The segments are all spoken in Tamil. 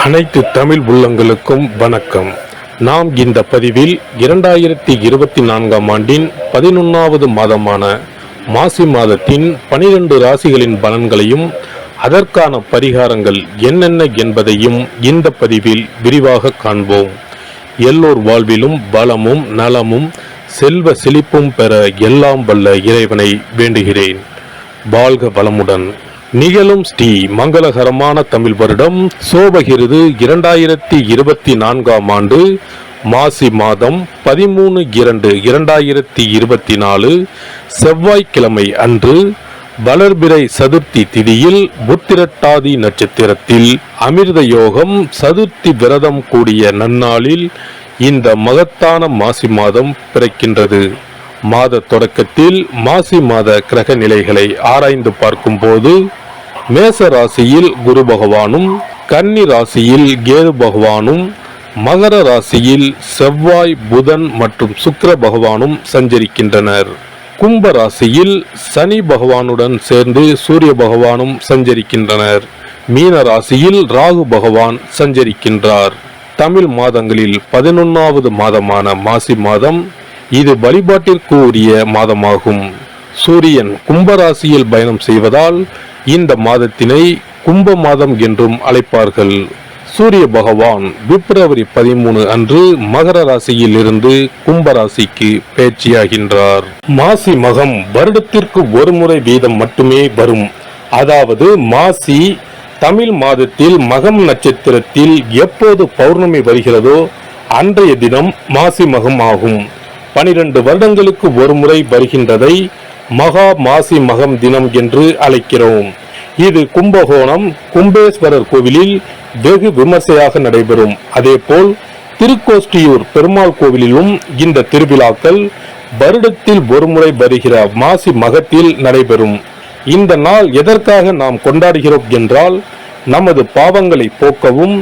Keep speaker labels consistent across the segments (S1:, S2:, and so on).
S1: அனைத்து தமிழ் உள்ளங்களுக்கும் வணக்கம். நாம் இந்த பதிவில் 2024ஆம் ஆண்டின் 11வது மாதமான மாசி மாதத்தின் 12 ராசிகளின் பலன்களையும் அதற்கான பரிகாரங்கள் என்னென்ன என்பதையும் இந்த பதிவில் விரிவாக காண்போம். எல்லோர் வாழ்விலும் பலமும் நலமும் செல்வ செழிப்பும் பெற எல்லாம் வல்ல இறைவனை வேண்டுகிறேன். வாழ்க வளமுடன். நிகழும் ஸ்ரீ மங்களகரமான தமிழ் வருடம் சோபகிருது 2024ஆம் ஆண்டு மாசி மாதம் 13/2/2024 செவ்வாய்க்கிழமை அன்று வளர்பிறை சதுர்த்தி திதியில் உத்திரட்டாதி நட்சத்திரத்தில் அமிர்த யோகம் சதுர்த்தி விரதம் கூடிய நன்னாளில் இந்த மகத்தான மாசி மாதம் பிறக்கின்றது. மாத தொடக்கத்தில் மாசி மாத கிரக நிலைகளை ஆராய்ந்து பார்க்கும் போது மேச ராசியில் குரு பகவானும், கன்னி ராசியில் கேது பகவானும், மகர ராசியில் செவ்வாய், புதன் மற்றும் சுக்கிர பகவானும் சஞ்சரிக்கின்றனர். கும்ப ராசியில் சனி பகவானுடன் சேர்ந்து சூரிய பகவானும் சஞ்சரிக்கின்றனர். மீன ராசியில் ராகு பகவான் சஞ்சரிக்கின்றார். தமிழ் மாதங்களில் 11வது மாதமான மாசி மாதம் இது வழிபாட்டிற்கு உரிய மாதமாகும். சூரியன் கும்பராசியில் பயணம் செய்வதால் இந்த மாதத்தினை கும்ப மாதம் என்றும் அழைப்பார்கள். சூரிய பகவான் பிப்ரவரி 13 அன்று மகர ராசியில் இருந்து கும்பராசிக்கு பேச்சியாகின்றார். மாசி மகம் வருடத்திற்கு ஒரு முறை வீதம் மட்டுமே வரும். அதாவது மாசி தமிழ் மாதத்தில் மகம் நட்சத்திரத்தில் எப்போது பௌர்ணமி வருகிறதோ அன்றைய தினம் மாசி மகம் ஆகும். 12 வருடங்களுக்கு ஒரு முறை வருகின்றதை மகா மாசி மகம் தினம் என்று அழைக்கிறோம். இது கும்பகோணம் கும்பேஸ்வரர் கோவிலில் வெகு விமர்சையாக நடைபெறும். அதேபோல் திருக்கோஷ்டியூர் பெருமாள் கோவிலிலும் இந்த திருவிழாக்கள் வருடத்தில் ஒரு முறை வருகிற மாசி மகத்தில் நடைபெறும். இந்த நாள் எதற்காக நாம் கொண்டாடுகிறோம் என்றால், நமது பாவங்களை போக்கவும்,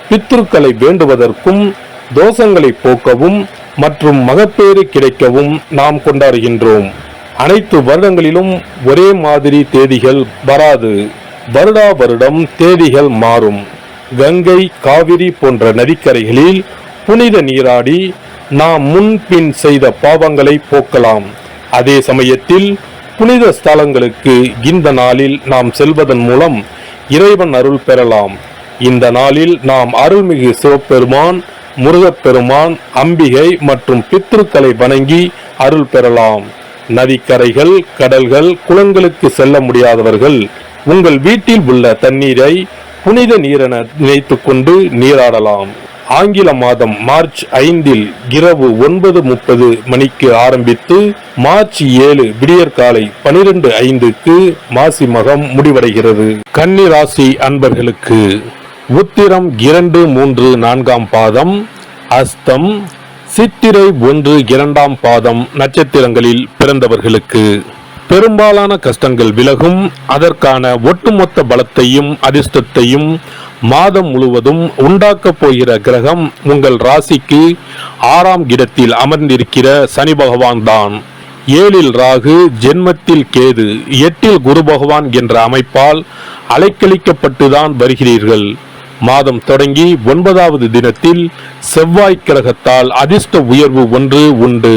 S1: பித்ருக்களை வேண்டுவதற்கும், தோஷங்களை போக்கவும் மற்றும் மகப்பேறு கிடைக்கவும் நாம் கொண்டாடுகின்றோம். அனைத்து வருடங்களிலும் ஒரே மாதிரி தேதிகள் வராது. வருடா வருடம் தேதிகள் மாறும். கங்கை, காவிரி போன்ற நதிக்கரைகளில் புனித நீராடி நாம் முன்பின் செய்த பாவங்களை போக்கலாம். அதே சமயத்தில் புனித ஸ்தலங்களுக்கு இந்த நாளில் நாம் செல்வதன் மூலம் இறைவன் அருள் பெறலாம். இந்த நாளில் நாம் அருள்மிகு சிவபெருமான், முருகப்பெருமான், அம்பிகை மற்றும் பித்ருக்களை வணங்கி அருள் பெறலாம். நதிக்கரைகள், கடல்கள், குளங்களுக்கு செல்ல முடியாதவர்கள் உங்கள் வீட்டில் உள்ள தண்ணீரை புனித நீரென நினைத்து கொண்டு நீராடலாம். ஆங்கில மாதம் மார்ச் 5 இரவு 9:30 மணிக்கு ஆரம்பித்து மார்ச் 7 விடியற்காலை 12:05 மாசி மகம் முடிவடைகிறது. கன்னி ராசி அன்பர்களுக்கு உத்திரம் 2, 3, 4ஆம் பாதம், அஸ்தம், சித்திரை 1, 2ஆம் பாதம் நட்சத்திரங்களில் பிறந்தவர்களுக்கு பெரும்பாலான கஷ்டங்கள் விலகும். அதற்கான ஒட்டுமொத்த பலத்தையும் அதிர்ஷ்டத்தையும் மாதம் முழுவதும் உண்டாக்கப் போகிற கிரகம் உங்கள் ராசிக்கு 6ஆம் இடத்தில் அமர்ந்திருக்கிற சனி பகவான் தான். 7இல் ராகு, ஜென்மத்தில் கேது, 8இல் குரு பகவான் என்ற அமைப்பால் அலைக்கழிக்கப்பட்டுதான் வருகிறீர்கள். மாதம் தொடங்கி 9வது தினத்தில் செவ்வாய் கிரகத்தால் அதிர்ஷ்ட உயர்வு ஒன்று உண்டு.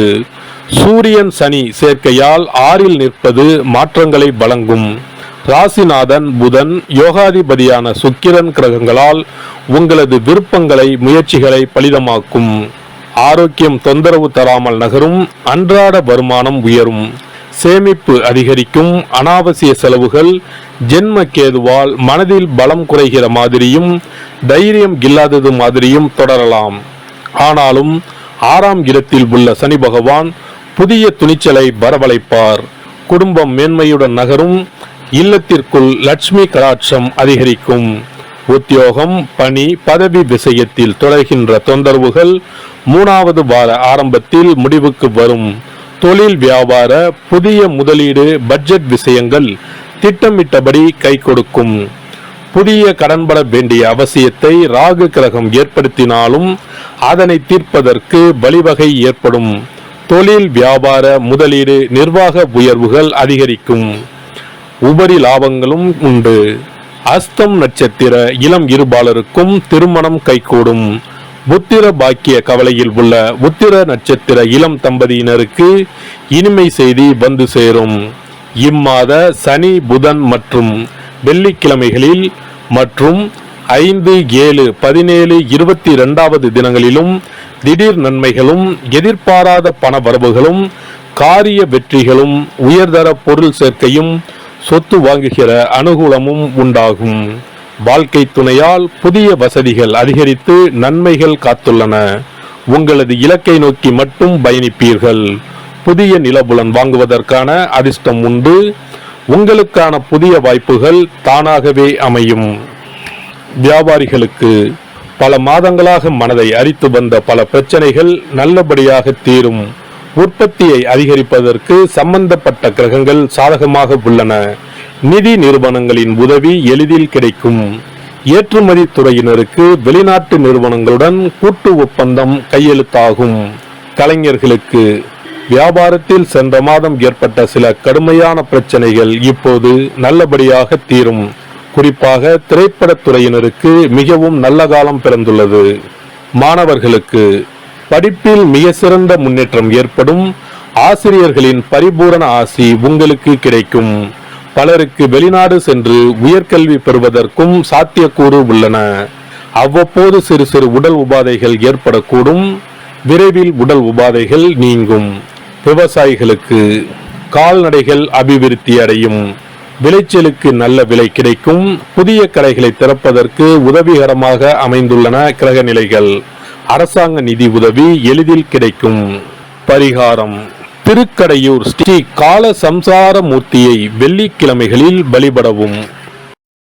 S1: சூரியன் சனி சேர்க்கையால் 6இல் நிற்பது மாற்றங்களை வழங்கும். ராசிநாதன் புதன், யோகாதிபதியான சுக்கிரன் கிரகங்களால் உங்களது விருப்பங்களை, முயற்சிகளை பலிதமாக்கும். ஆரோக்கியம் தொந்தரவு தராமல் நகரும். அன்றாட வருமானம் உயரும். சேமிப்பு அதிகரிக்கும். அனாவசிய செலவுகள் ஜென்ம கேதுவால் மனதில் பலம் குறைகிற மாதிரியும் தைரியம் இல்லாதது மாதிரியும் தொடரலாம். ஆனாலும் 6ஆம் இடத்தில் உள்ள சனி பகவான் புதிய துணிச்சலை வரவழைப்பார். குடும்பம் மேன்மையுடன் நகரும். இல்லத்திற்குள் லட்சுமி கடாட்சம் அதிகரிக்கும். உத்தியோகம், பணி, பதவி விஷயத்தில் தொடர்கின்ற தொந்தரவுகள் 3வது வார ஆரம்பத்தில் முடிவுக்கு வரும். தொழில், வியாபார, புதிய முதலீடு, பட்ஜெட் விஷயங்கள் திட்டமிட்டபடி கை கொடுக்கும். புதிய கடன்பட வேண்டிய அவசியத்தை ராகு கிரகம் ஏற்படுத்தினாலும் அதனை தீர்ப்பதற்கு வழிவகை ஏற்படும். தொழில், வியாபார, முதலீடு, நிர்வாக உயர்வுகள் அதிகரிக்கும். உபரி லாபங்களும் உண்டு. அஸ்தம் நட்சத்திர இளம் இருபாலருக்கும் திருமணம் கைகூடும். புத்திர பாக்கிய கவலையில் உள்ள உத்திர நட்சத்திர இளம் தம்பதியினருக்கு இனிமை செய்தி வந்து சேரும். இம்மாத சனி, புதன் மற்றும் வெள்ளிக்கிழமைகளில் மற்றும் 5, 7, 17, 22வது தினங்களிலும் திடீர் நன்மைகளும் எதிர்பாராத பண வரவுகளும் காரிய வெற்றிகளும் உயர்தர பொருள் சேர்க்கையும் சொத்து வாங்குகிற அனுகூலமும் உண்டாகும். வாழ்க்கை துணையால் புதிய வசதிகள் அதிகரித்து நன்மைகள் காத்துள்ளன. உங்களது இலக்கை நோக்கி மட்டும் பயணிப்பீர்கள். புதிய நிலபுலன் வாங்குவதற்கான அதிர்ஷ்டம் உண்டு. உங்களுக்கான புதிய வாய்ப்புகள் தானாகவே அமையும். வியாபாரிகளுக்கு பல மாதங்களாக மனதை அரித்து வந்த பல பிரச்சனைகள் நல்லபடியாக தீரும். உற்பத்தியை அதிகரிப்பதற்கு சம்பந்தப்பட்ட கிரகங்கள் சாதகமாக உள்ளன. நிதி நிறுவனங்களின் உதவி எளிதில் கிடைக்கும். ஏற்றுமதி துறையினருக்கு வெளிநாட்டு நிறுவனங்களுடன் கூட்டு ஒப்பந்தம் கையெழுத்தாகும். கலைஞர்களுக்கு வியாபாரத்தில் சென்ற மாதம் ஏற்பட்ட சில கடுமையான பிரச்சனைகள் இப்போது நல்லபடியாக தீரும். குறிப்பாக திரைப்படத்துறையினருக்கு மிகவும் நல்ல காலம் பிறந்துள்ளது. மாணவர்களுக்கு படிப்பில் மிக சிறந்த முன்னேற்றம் ஏற்படும். ஆசிரியர்களின் பரிபூரண ஆசி உங்களுக்கு கிடைக்கும். பலருக்கு வெளிநாடு சென்று உயர்கல்வி பெறுவதற்கும் சாத்தியக்கூறு உள்ளன. அவ்வப்போது சிறு சிறு உடல் உபாதைகள் ஏற்படக்கூடும். விரைவில் உடல் உபாதைகள் நீங்கும். விவசாயிகளுக்கு கால்நடைகள் அபிவிருத்தி அடையும். விளைச்சலுக்கு நல்ல விலை கிடைக்கும். புதிய கடைகளை திறப்பதற்கு உதவிகரமாக அமைந்துள்ளன கிரக நிலைகள். அரசாங்க நிதி உதவி எளிதில் கிடைக்கும். பரிகாரம்: திருக்கடையூர் ஸ்ரீ கால சம்சார மூர்த்தியை வெள்ளிக்கிழமைகளில் வழிபடவும்.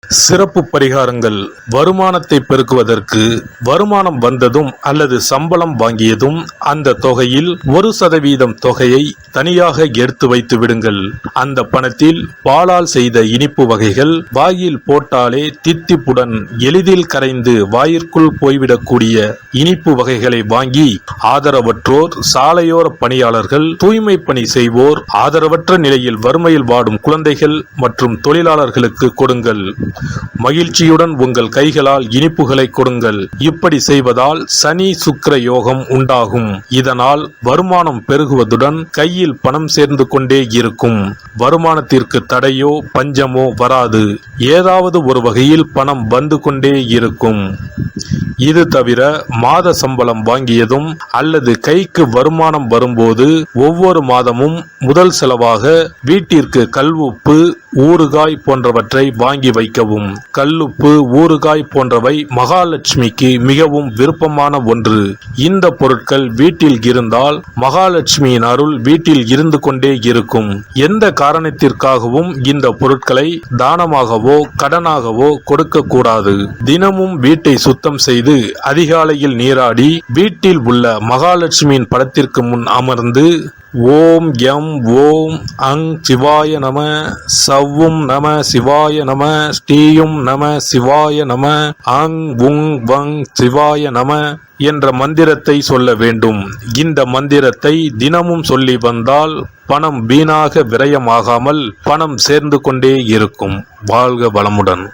S1: சிறப்பு பரிகாரங்கள்: வருமானத்தை பெருக்குவதற்கு வருமானம் வந்ததும் அல்லது சம்பளம் வாங்கியதும் அந்த தொகையில் 1% தொகையை தனியாக எடுத்து வைத்து விடுங்கள். அந்த பணத்தில் பாலால் செய்த இனிப்பு வகைகள் வாயில் போட்டாலே தித்திப்புடன் எளிதில் கரைந்து வாயிற்குள் போய்விடக்கூடிய இனிப்பு வகைகளை வாங்கி ஆதரவற்றோர், சாலையோர பணியாளர்கள், தூய்மை பணி செய்வோர், ஆதரவற்ற நிலையில் வறுமையில் வாடும் குழந்தைகள் மற்றும் தொழிலாளர்களுக்கு கொடுங்கள். மகிழ்ச்சியுடன் உங்கள் கைகளால் இனிப்புகளை கொடுங்கள். இப்படி செய்வதால் சனி சுக்கிர யோகம் உண்டாகும். இதனால் வருமானம் பெருகுவதுடன் கையில் பணம் சேர்ந்து கொண்டே இருக்கும். வருமானத்திற்கு தடையோ பஞ்சமோ வராது. ஏதாவது ஒரு வகையில் பணம் வந்து கொண்டே இருக்கும். இது தவிர மாத சம்பளம் வாங்கியதும் அல்லது கைக்கு வருமானம் வரும்போது ஒவ்வொரு மாதமும் முதல் செலவாக வீட்டிற்கு கல்லுப்பு, ஊறுகாய் போன்றவற்றை வாங்கி வைக்கவும். கல்லுப்பு, ஊறுகாய் போன்றவை மகாலட்சுமிக்கு மிகவும் விருப்பமான ஒன்று. இந்த பொருட்கள் வீட்டில் இருந்தால் மகாலட்சுமியின் அருள் வீட்டில் இருந்து கொண்டே இருக்கும். எந்த காரணத்திற்காகவும் இந்த பொருட்களை தானமாகவோ கடனாகவோ கொடுக்க கூடாது. தினமும் வீட்டை சுத்தம் செய்து அதிகாலையில் நீராடி வீட்டில் உள்ள மகாலட்சுமியின் படத்திற்கு முன் அமர்ந்து ஓம் யம் ஓம் அங் சிவாய நம, சவ்வும் நம சிவாய நம, ஸ்ரீயும் நம சிவாய நம, அங் உங் வங் சிவாய நம என்ற மந்திரத்தை சொல்ல வேண்டும். இந்த மந்திரத்தை தினமும் சொல்லி வந்தால் பணம் வீணாக விரயமாகாமல் பணம் சேர்ந்து கொண்டே இருக்கும். வாழ்க வளமுடன்.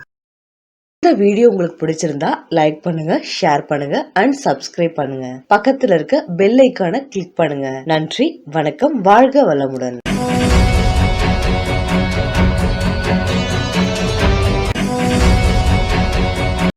S2: இந்த வீடியோ உங்களுக்கு பிடிச்சிருந்தா லைக் பண்ணுங்க, ஷேர் பண்ணுங்க அண்ட் சப்ஸ்கிரைப் பண்ணுங்க. பக்கத்துல இருக்க பெல் ஐகானை கிளிக் பண்ணுங்க. நன்றி, வணக்கம், வாழ்க வளமுடன்.